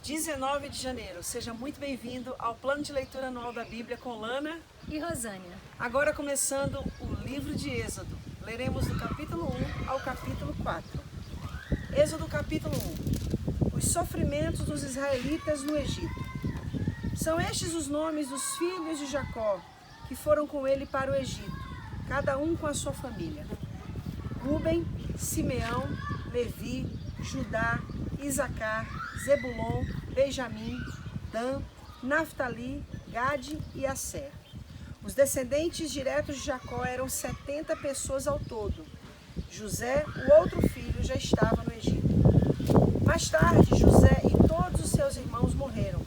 19 de janeiro. Seja muito bem-vindo ao Plano de Leitura Anual da Bíblia com Lana e Rosânia. Agora começando o livro de Êxodo. Leremos do capítulo 1 ao capítulo 4. Êxodo capítulo 1. Os sofrimentos dos israelitas no Egito. São estes os nomes dos filhos de Jacó que foram com ele para o Egito, cada um com a sua família: Rúben, Simeão, Levi, Judá, Isacar, Zebulon, Benjamim, Dan, Naftali, Gade e Asser. Os descendentes diretos de Jacó eram 70 pessoas ao todo. José, o outro filho, já estava no Egito. Mais tarde, José e todos os seus irmãos morreram,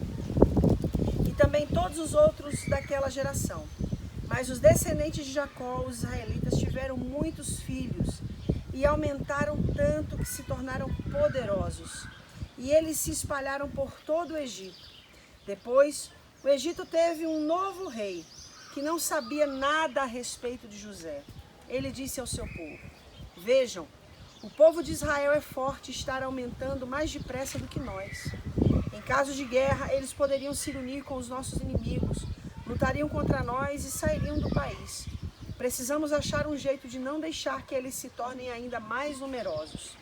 e também todos os outros daquela geração. Mas os descendentes de Jacó, os israelitas, tiveram muitos filhos e aumentaram tanto que se tornaram poderosos. E eles se espalharam por todo o Egito. Depois, o Egito teve um novo rei, que não sabia nada a respeito de José. Ele disse ao seu povo: vejam, o povo de Israel é forte e está aumentando mais depressa do que nós. Em caso de guerra, eles poderiam se unir com os nossos inimigos, lutariam contra nós e sairiam do país. Precisamos achar um jeito de não deixar que eles se tornem ainda mais numerosos.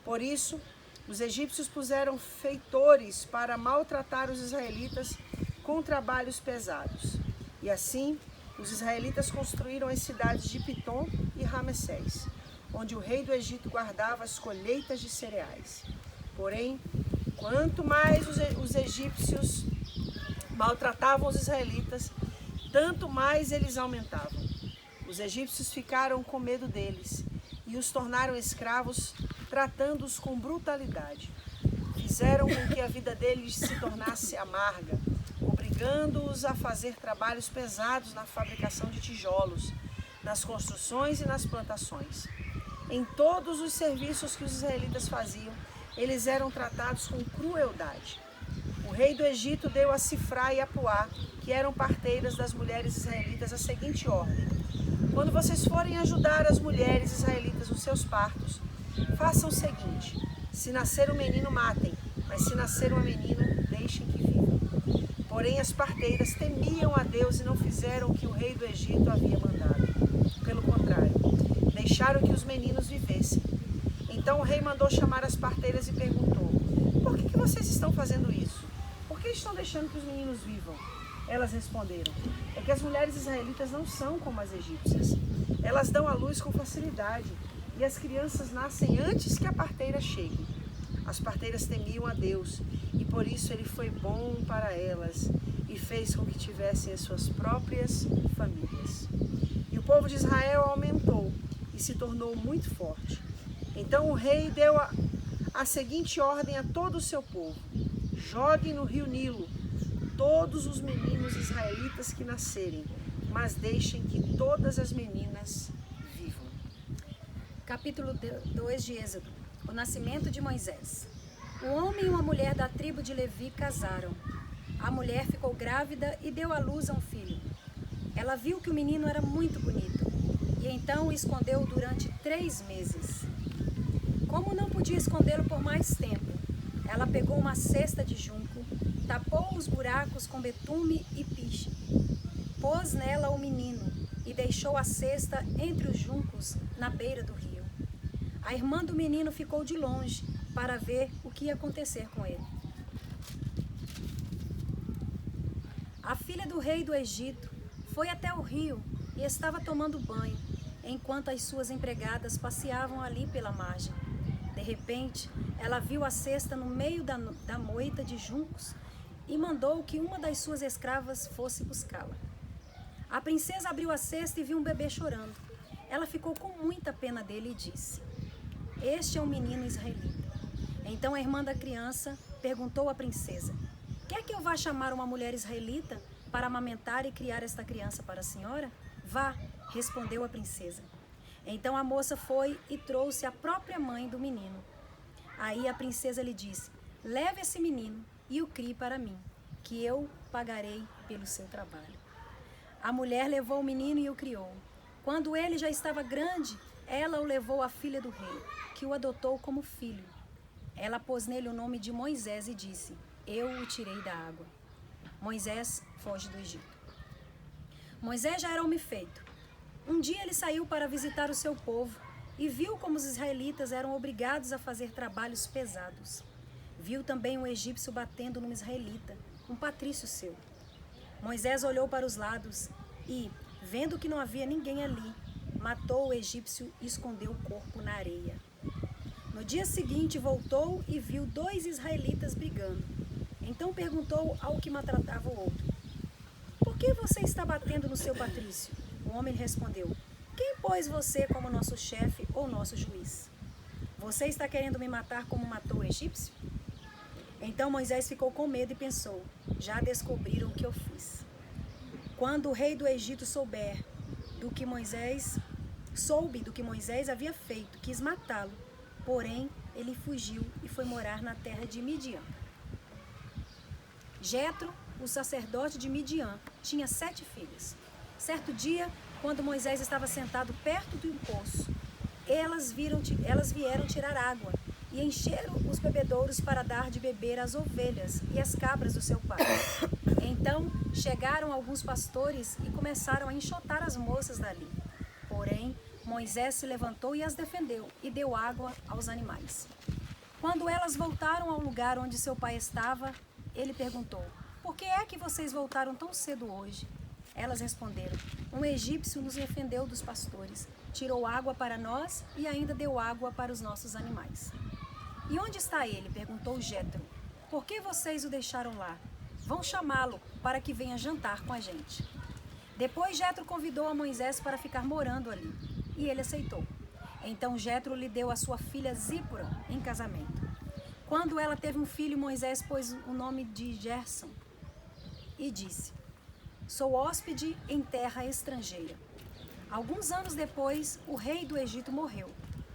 Por isso, os egípcios puseram feitores para maltratar os israelitas com trabalhos pesados. E assim, os israelitas construíram as cidades de Pitom e Ramessés, onde o rei do Egito guardava as colheitas de cereais. Porém, quanto mais os egípcios maltratavam os israelitas, tanto mais eles aumentavam. Os egípcios ficaram com medo deles e os tornaram escravos, tratando-os com brutalidade. Fizeram com que a vida deles se tornasse amarga, obrigando-os a fazer trabalhos pesados na fabricação de tijolos, nas construções e nas plantações. Em todos os serviços que os israelitas faziam, eles eram tratados com crueldade. O rei do Egito deu a Sifrá e a Puá, que eram parteiras das mulheres israelitas, a seguinte ordem: quando vocês forem ajudar as mulheres israelitas nos seus partos, façam o seguinte: se nascer um menino, matem, mas se nascer uma menina, deixem que viva. Porém, as parteiras temiam a Deus e não fizeram o que o rei do Egito havia mandado. Pelo contrário, deixaram que os meninos vivessem. Então o rei mandou chamar as parteiras e perguntou: por que vocês estão fazendo isso? Por que estão deixando que os meninos vivam? Elas responderam: é que as mulheres israelitas não são como as egípcias. Elas dão à luz com facilidade e as crianças nascem antes que a parteira chegue. As parteiras temiam a Deus e por isso ele foi bom para elas e fez com que tivessem as suas próprias famílias. E o povo de Israel aumentou e se tornou muito forte. Então o rei deu a seguinte ordem a todo o seu povo: joguem no rio Nilo todos os meninos israelitas que nascerem, mas deixem que todas as meninas vivam. Capítulo 2 de Êxodo. O nascimento de Moisés. O homem e uma mulher da tribo de Levi casaram. A mulher ficou grávida e deu à luz a um filho. Ela viu que o menino era muito bonito e então o escondeu durante 3 meses. Como não podia escondê-lo por mais tempo, ela pegou uma cesta de junco, tapou os buracos com betume e piche, pôs nela o menino e deixou a cesta entre os juncos na beira do rio. A irmã do menino ficou de longe para ver o que ia acontecer com ele. A filha do rei do Egito foi até o rio e estava tomando banho, enquanto as suas empregadas passeavam ali pela margem. De repente, ela viu a cesta no meio da moita de juncos e mandou que uma das suas escravas fosse buscá-la. A princesa abriu a cesta e viu um bebê chorando. Ela ficou com muita pena dele e disse: este é um menino israelita. Então a irmã da criança perguntou à princesa: quer que eu vá chamar uma mulher israelita para amamentar e criar esta criança para a senhora? Vá, respondeu a princesa. Então a moça foi e trouxe a própria mãe do menino. Aí a princesa lhe disse: leve esse menino e o crie para mim, que eu pagarei pelo seu trabalho. A mulher levou o menino e o criou. Quando ele já estava grande, ela o levou à filha do rei, que o adotou como filho. Ela pôs nele o nome de Moisés e disse: eu o tirei da água. Moisés foge do Egito. Moisés já era homem feito. Um dia ele saiu para visitar o seu povo e viu como os israelitas eram obrigados a fazer trabalhos pesados. Viu também um egípcio batendo num israelita, um patrício seu. Moisés olhou para os lados e, vendo que não havia ninguém ali, matou o egípcio e escondeu o corpo na areia. No dia seguinte voltou e viu 2 israelitas brigando. Então perguntou ao que maltratava o outro: por que você está batendo no seu patrício? O homem lhe respondeu: quem pôs você como nosso chefe ou nosso juiz? Você está querendo me matar como matou o egípcio? Então Moisés ficou com medo e pensou: já descobriram o que eu fiz. Quando o rei do Egito soube do que Moisés havia feito, quis matá-lo. Porém, ele fugiu e foi morar na terra de Midian. Jetro, o sacerdote de Midian, tinha 7 filhas. Certo dia, quando Moisés estava sentado perto de um poço, elas vieram tirar água e encheram os bebedouros para dar de beber às ovelhas e às cabras do seu pai. Então chegaram alguns pastores e começaram a enxotar as moças dali. Porém, Moisés se levantou e as defendeu e deu água aos animais. Quando elas voltaram ao lugar onde seu pai estava, ele perguntou: por que é que vocês voltaram tão cedo hoje? Elas responderam: um egípcio nos defendeu dos pastores, tirou água para nós e ainda deu água para os nossos animais. E onde está ele? Perguntou Jetro. Por que vocês o deixaram lá? Vão chamá-lo para que venha jantar com a gente. Depois Jetro convidou a Moisés para ficar morando ali, e ele aceitou. Então Jetro lhe deu a sua filha Zípora em casamento. Quando ela teve um filho, Moisés pôs o nome de Gerson e disse: sou hóspede em terra estrangeira. Alguns anos depois, o rei do Egito morreu,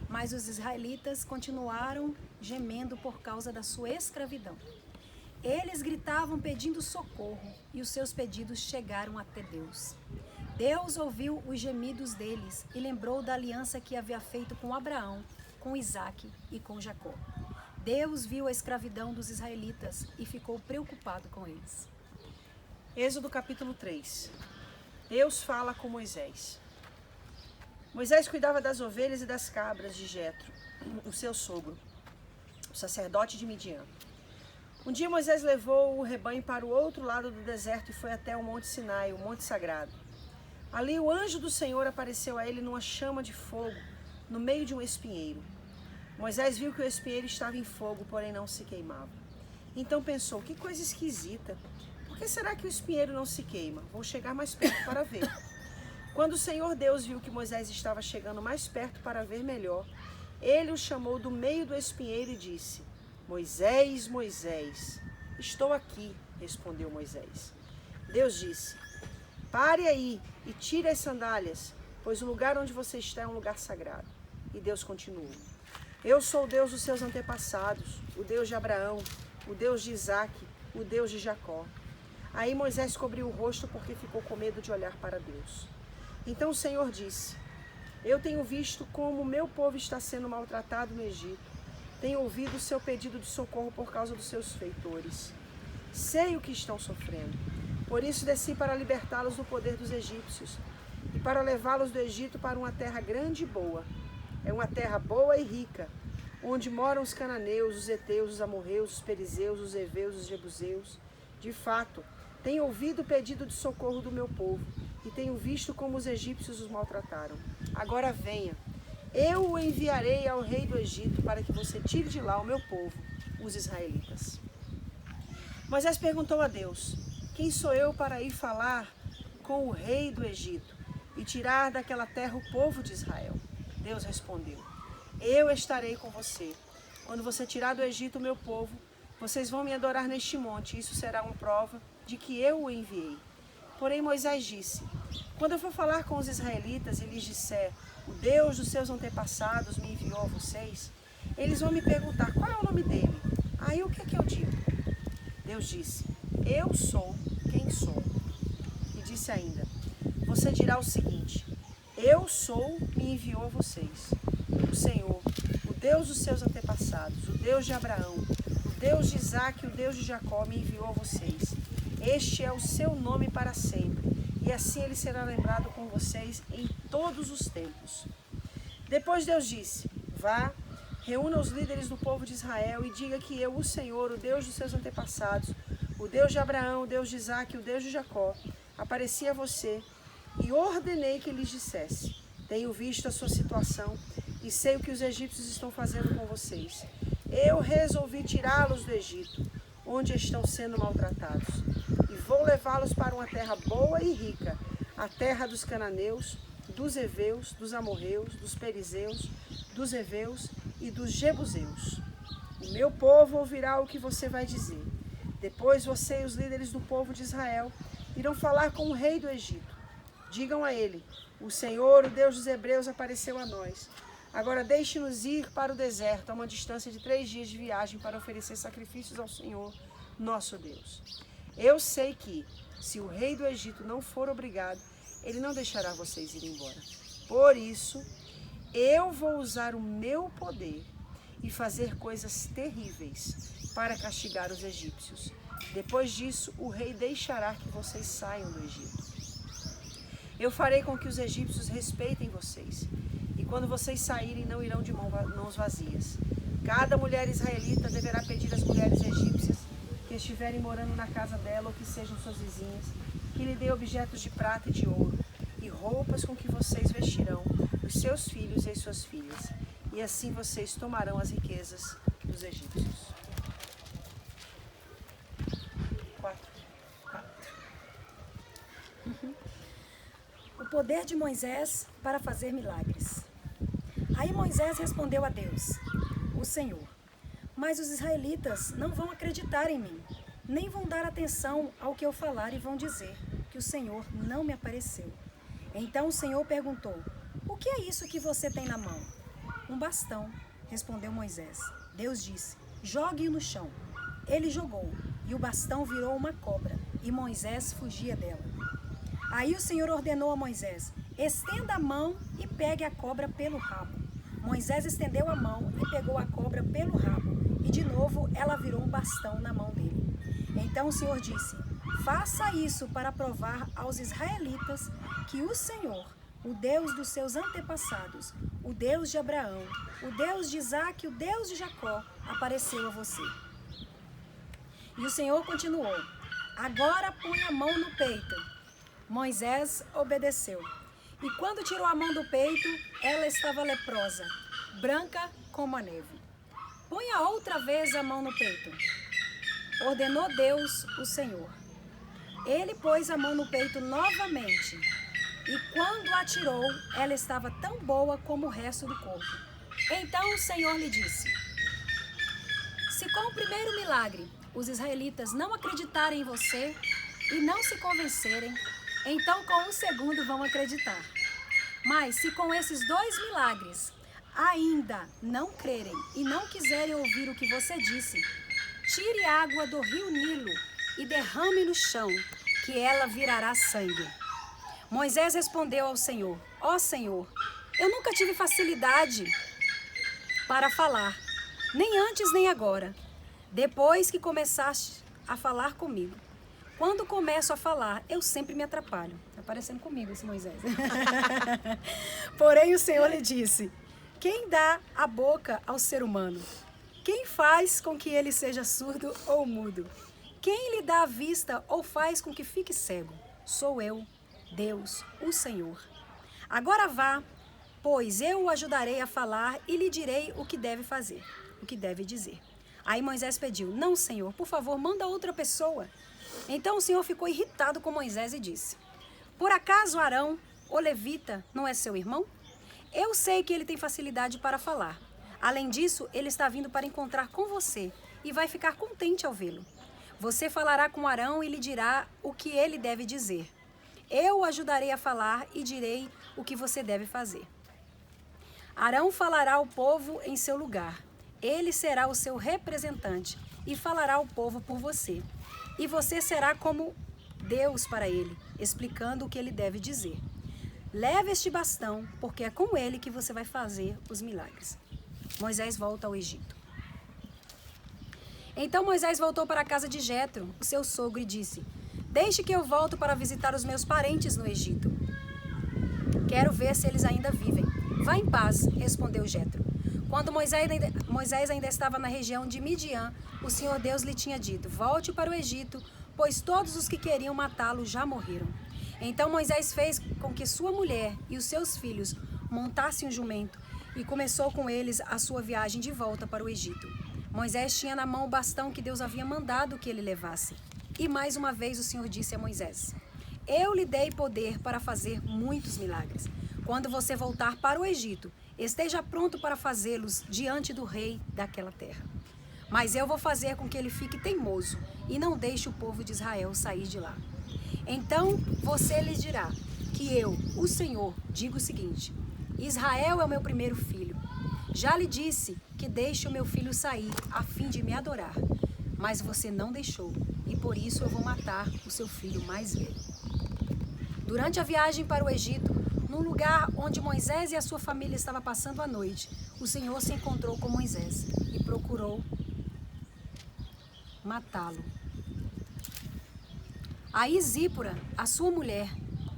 mas os israelitas continuaram gemendo por causa da sua escravidão. Eles gritavam pedindo socorro e os seus pedidos chegaram até Deus. Deus ouviu os gemidos deles e lembrou da aliança que havia feito com Abraão, com Isaque e com Jacó. Deus viu a escravidão dos israelitas e ficou preocupado com eles. Êxodo capítulo 3. Deus fala com Moisés. Moisés cuidava das ovelhas e das cabras de Jetro, o seu sogro, o sacerdote de Midian. Um dia Moisés levou o rebanho para o outro lado do deserto e foi até o Monte Sinai, o Monte Sagrado. Ali o anjo do Senhor apareceu a ele numa chama de fogo, no meio de um espinheiro. Moisés viu que o espinheiro estava em fogo, porém não se queimava. Então pensou: que coisa esquisita. Por que será que o espinheiro não se queima? Vou chegar mais perto para ver. Quando o Senhor Deus viu que Moisés estava chegando mais perto para ver melhor, ele o chamou do meio do espinheiro e disse: Moisés, Moisés. Estou aqui, respondeu Moisés. Deus disse: pare aí e tire as sandálias, pois o lugar onde você está é um lugar sagrado. E Deus continuou: eu sou o Deus dos seus antepassados, o Deus de Abraão, o Deus de Isaque, o Deus de Jacó. Aí Moisés cobriu o rosto porque ficou com medo de olhar para Deus. Então o Senhor disse: eu tenho visto como o meu povo está sendo maltratado no Egito. Tenho ouvido o seu pedido de socorro por causa dos seus feitores. Sei o que estão sofrendo. Por isso desci para libertá-los do poder dos egípcios e para levá-los do Egito para uma terra grande e boa. É uma terra boa e rica, onde moram os cananeus, os heteus, os amorreus, os perizeus, os heveus, os jebuseus. De fato, tenho ouvido o pedido de socorro do meu povo e tenho visto como os egípcios os maltrataram. Agora venha, eu o enviarei ao rei do Egito para que você tire de lá o meu povo, os israelitas. Moisés perguntou a Deus: quem sou eu para ir falar com o rei do Egito e tirar daquela terra o povo de Israel? Deus respondeu: eu estarei com você. Quando você tirar do Egito o meu povo, vocês vão me adorar neste monte. Isso será uma prova de que eu o enviei. Porém Moisés disse: quando eu for falar com os israelitas e lhes disser: o Deus dos seus antepassados me enviou a vocês, eles vão me perguntar: qual é o nome dele? Aí o que é que eu digo? Deus disse: eu sou quem sou. E disse ainda: você dirá o seguinte: eu sou me enviou a vocês. O Senhor, o Deus dos seus antepassados, o Deus de Abraão, o Deus de Isaque, o Deus de Jacó, me enviou a vocês. Este é o seu nome para sempre, e assim ele será lembrado com vocês em todos os tempos. Depois Deus disse: vá, reúna os líderes do povo de Israel e diga que eu, o Senhor, o Deus dos seus antepassados, o Deus de Abraão, o Deus de Isaque, o Deus de Jacó, apareci a você e ordenei que lhes dissesse: tenho visto a sua situação e sei o que os egípcios estão fazendo com vocês. Eu resolvi tirá-los do Egito, onde estão sendo maltratados, e vou levá-los para uma terra boa e rica, a terra dos cananeus, dos heveus, dos amorreus, dos perizeus, dos heveus e dos jebuseus. O meu povo ouvirá o que você vai dizer. Depois você e os líderes do povo de Israel irão falar com o rei do Egito. Digam a ele: o Senhor, o Deus dos hebreus, apareceu a nós. Agora deixe-nos ir para o deserto, a uma distância de 3 dias de viagem, para oferecer sacrifícios ao Senhor, nosso Deus. Eu sei que, se o rei do Egito não for obrigado, ele não deixará vocês ir embora. Por isso, eu vou usar o meu poder e fazer coisas terríveis para castigar os egípcios. Depois disso, o rei deixará que vocês saiam do Egito. Eu farei com que os egípcios respeitem vocês. E quando vocês saírem, não irão de mãos vazias. Cada mulher israelita deverá pedir às mulheres egípcias que estiverem morando na casa dela ou que sejam suas vizinhas, que lhe dê objetos de prata e de ouro e roupas com que vocês vestirão os seus filhos e as suas filhas. E assim vocês tomarão as riquezas dos egípcios. 4. O poder de Moisés para fazer milagres. Aí Moisés respondeu a Deus: o Senhor, mas os israelitas não vão acreditar em mim, nem vão dar atenção ao que eu falar e vão dizer que o Senhor não me apareceu. Então o Senhor perguntou: o que é isso que você tem na mão? Um bastão, respondeu Moisés. Deus disse: jogue-o no chão. Ele jogou, e o bastão virou uma cobra, e Moisés fugia dela. Aí o Senhor ordenou a Moisés: estenda a mão e pegue a cobra pelo rabo. Moisés estendeu a mão e pegou a cobra pelo rabo, e de novo ela virou um bastão na mão dele. Então o Senhor disse: faça isso para provar aos israelitas que o Senhor, o Deus dos seus antepassados, o Deus de Abraão, o Deus de Isaque, o Deus de Jacó, apareceu a você. E o Senhor continuou: agora põe a mão no peito. Moisés obedeceu. E quando tirou a mão do peito, ela estava leprosa, branca como a neve. Ponha outra vez a mão no peito. Ordenou Deus, o Senhor. Ele pôs a mão no peito novamente. E quando a tirou, ela estava tão boa como o resto do corpo. Então o Senhor lhe disse: se com o primeiro milagre os israelitas não acreditarem em você e não se convencerem, então com o segundo vão acreditar. Mas se com esses 2 milagres ainda não crerem e não quiserem ouvir o que você disse, tire água do rio Nilo e derrame no chão, que ela virará sangue. Moisés respondeu ao Senhor: ó Senhor, eu nunca tive facilidade para falar, nem antes nem agora, depois que começaste a falar comigo. Quando começo a falar, eu sempre me atrapalho. Está parecendo comigo esse Moisés. Porém o Senhor lhe disse: quem dá a boca ao ser humano? Quem faz com que ele seja surdo ou mudo? Quem lhe dá a vista ou faz com que fique cego? Sou eu, Deus, o Senhor. Agora vá, pois eu o ajudarei a falar e lhe direi o que deve fazer, o que deve dizer. Aí Moisés pediu: não, Senhor, por favor, manda outra pessoa. Então o Senhor ficou irritado com Moisés e disse: por acaso Arão, o levita, não é seu irmão? Eu sei que ele tem facilidade para falar. Além disso, ele está vindo para encontrar com você e vai ficar contente ao vê-lo. Você falará com Arão e lhe dirá o que ele deve dizer. Eu o ajudarei a falar e direi o que você deve fazer. Arão falará ao povo em seu lugar. Ele será o seu representante e falará ao povo por você. E você será como Deus para ele, explicando o que ele deve dizer. Leve este bastão, porque é com ele que você vai fazer os milagres. Moisés volta ao Egito. Então Moisés voltou para a casa de Jetro, o seu sogro, e disse: Deixe que eu volto para visitar os meus parentes no Egito. Quero ver se eles ainda vivem. Vá em paz, respondeu Jetro. Quando Moisés ainda estava na região de Midian, o Senhor Deus lhe tinha dito: Volte para o Egito, pois todos os que queriam matá-lo já morreram. Então Moisés fez com que sua mulher e os seus filhos montassem um jumento e começou com eles a sua viagem de volta para o Egito. Moisés tinha na mão o bastão que Deus havia mandado que ele levasse. E mais uma vez o Senhor disse a Moisés: Eu lhe dei poder para fazer muitos milagres. Quando você voltar para o Egito, esteja pronto para fazê-los diante do rei daquela terra. Mas eu vou fazer com que ele fique teimoso e não deixe o povo de Israel sair de lá. Então você lhes dirá que eu, o Senhor, digo o seguinte: Israel é o meu primeiro filho. Já lhe disse que deixe o meu filho sair a fim de me adorar. Mas você não deixou, e por isso eu vou matar o seu filho mais velho. Durante a viagem para o Egito, num lugar onde Moisés e a sua família estavam passando a noite, o Senhor se encontrou com Moisés e procurou matá-lo. Aí Zípora, a sua mulher,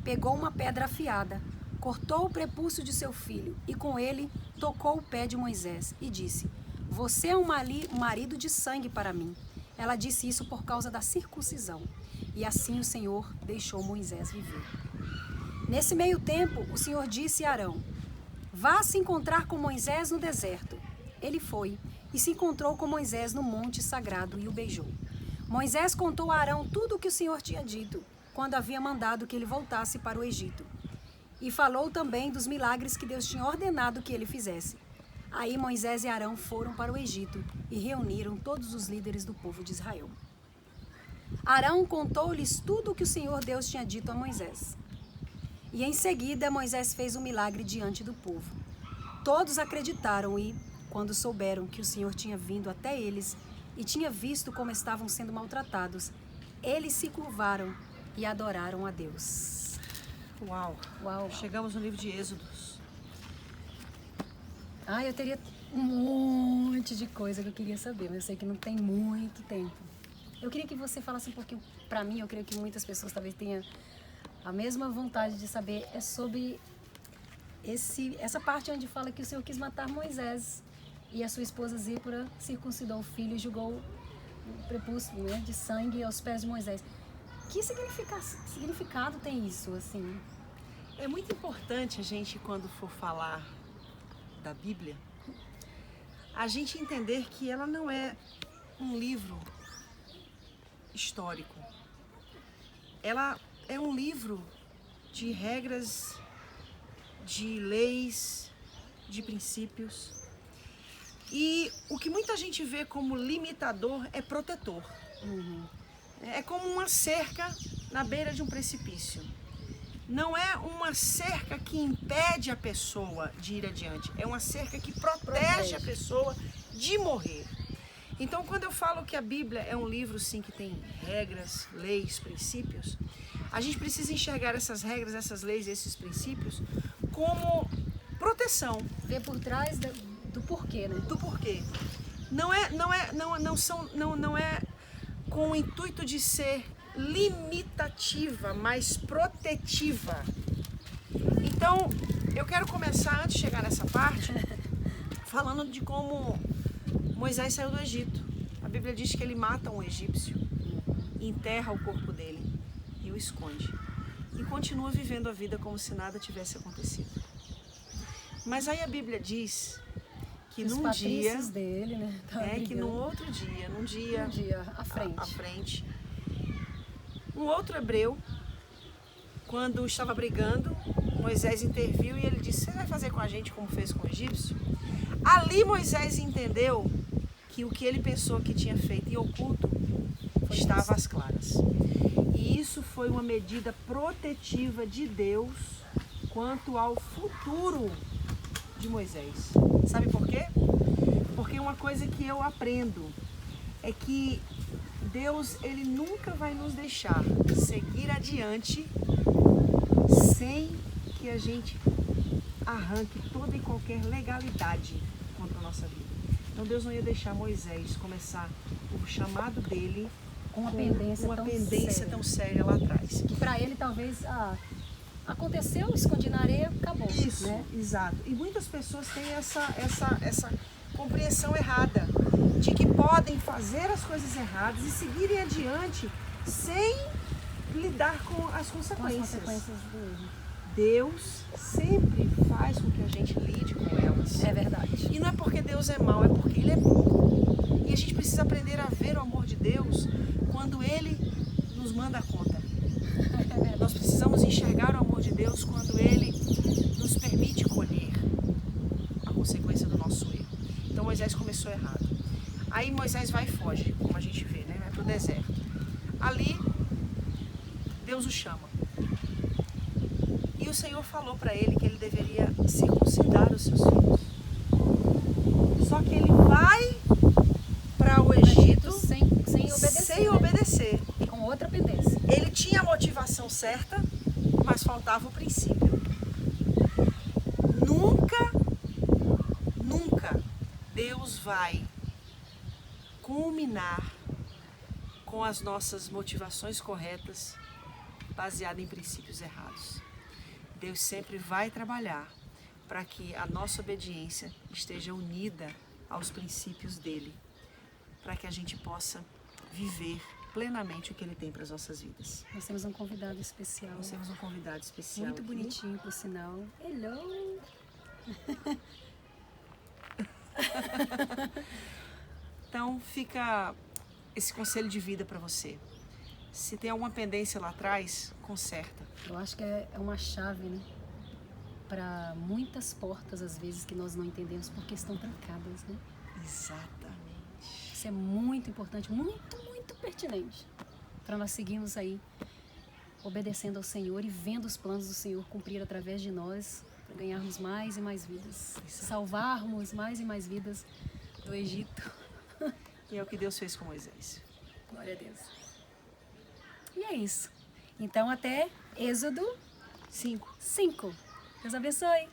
pegou uma pedra afiada, cortou o prepúcio de seu filho e com ele tocou o pé de Moisés e disse: Você é um marido de sangue para mim. Ela disse isso por causa da circuncisão. E assim o Senhor deixou Moisés viver. Nesse meio tempo, o Senhor disse a Arão: Vá se encontrar com Moisés no deserto. Ele foi e se encontrou com Moisés no monte sagrado e o beijou. Moisés contou a Arão tudo o que o Senhor tinha dito, quando havia mandado que ele voltasse para o Egito. E falou também dos milagres que Deus tinha ordenado que ele fizesse. Aí Moisés e Arão foram para o Egito e reuniram todos os líderes do povo de Israel. Arão contou-lhes tudo o que o Senhor Deus tinha dito a Moisés. E em seguida Moisés fez um milagre diante do povo. Todos acreditaram e, quando souberam que o Senhor tinha vindo até eles e tinha visto como estavam sendo maltratados, eles se curvaram e adoraram a Deus. Uau! Uau! Chegamos no livro de Êxodos. Eu teria um monte de coisa que eu queria saber, mas eu sei que não tem muito tempo. Eu queria que você falasse um pouquinho para mim, eu creio que muitas pessoas talvez tenham a mesma vontade de saber, é sobre essa parte onde fala que o Senhor quis matar Moisés e a sua esposa Zípora circuncidou o filho e jogou o prepúcio, né, de sangue aos pés de Moisés. Que significado tem isso, assim? É muito importante a gente, quando for falar da Bíblia, a gente entender que ela não é um livro histórico. Ela é um livro de regras, de leis, de princípios. E o que muita gente vê como limitador é protetor. É como uma cerca na beira de um precipício. Não é uma cerca que impede a pessoa de ir adiante, é uma cerca que protege a pessoa de morrer. Então, quando eu falo que a Bíblia é um livro, sim, que tem regras, leis, princípios, a gente precisa enxergar essas regras, essas leis, esses princípios como proteção. Ver por trás do porquê, né? Do porquê. Não é com o intuito de ser limitativa, mas protetiva. Então, eu quero começar, antes de chegar nessa parte, falando de como Moisés saiu do Egito. A Bíblia diz que ele mata um egípcio, enterra o corpo dele e o esconde. E continua vivendo a vida como se nada tivesse acontecido. Mas aí a Bíblia diz que num dia dele, né? Que num outro dia, num dia à frente, um outro hebreu, quando estava brigando, Moisés interviu e ele disse: você vai fazer com a gente como fez com o egípcio? Ali Moisés entendeu que o que ele pensou que tinha feito em oculto estava às claras. E isso foi uma medida protetiva de Deus quanto ao futuro de Moisés. Sabe por quê? Porque uma coisa que eu aprendo é que Deus, ele nunca vai nos deixar seguir adiante sem que a gente arranque toda e qualquer legalidade contra a nossa vida. Então Deus não ia deixar Moisés começar o chamado dele Com uma pendência tão séria lá atrás. Que para ele talvez aconteceu, escondi na areia, acabou. Isso, né? exato. E muitas pessoas têm essa compreensão errada de que podem fazer as coisas erradas e seguirem adiante sem lidar com as Com as consequências. consequências do erro. Deus sempre faz com que a gente lide com elas. É verdade. E não é porque Deus é mau, é porque Ele é bom. E a gente precisa aprender a ver o amor de Deus quando Ele nos manda a conta. Nós precisamos enxergar o amor de Deus quando Ele nos permite colher a consequência do nosso erro. Então Moisés começou errado. Aí Moisés vai e foge, como a gente vê, né? Vai para o deserto. Ali, Deus o chama. E o Senhor falou para ele que ele deveria circuncidar os seus filhos. Só que ele vai para o Egito sem obedecer. sem obedecer. E com outra pendência. Ele tinha a motivação certa, mas faltava o princípio. Nunca Deus vai culminar com as nossas motivações corretas baseadas em princípios errados. Deus sempre vai trabalhar para que a nossa obediência esteja unida aos princípios dele, para que a gente possa viver plenamente o que ele tem para as nossas vidas. Nós temos um convidado especial. Nós temos um convidado especial Muito aqui. bonitinho, por sinal. Hello! Então fica esse conselho de vida para você. Se tem alguma pendência lá atrás, conserta. Eu acho que é uma chave, né? Para muitas portas, às vezes, que nós não entendemos porque estão trancadas, né? Exatamente. Isso é muito importante, muito pertinente para nós seguirmos aí obedecendo ao Senhor e vendo os planos do Senhor cumprir através de nós, para ganharmos mais e mais vidas, salvarmos mais e mais vidas do Egito. E é o que Deus fez com Moisés. Glória a Deus. E é isso. Então até Êxodo 5. Deus abençoe.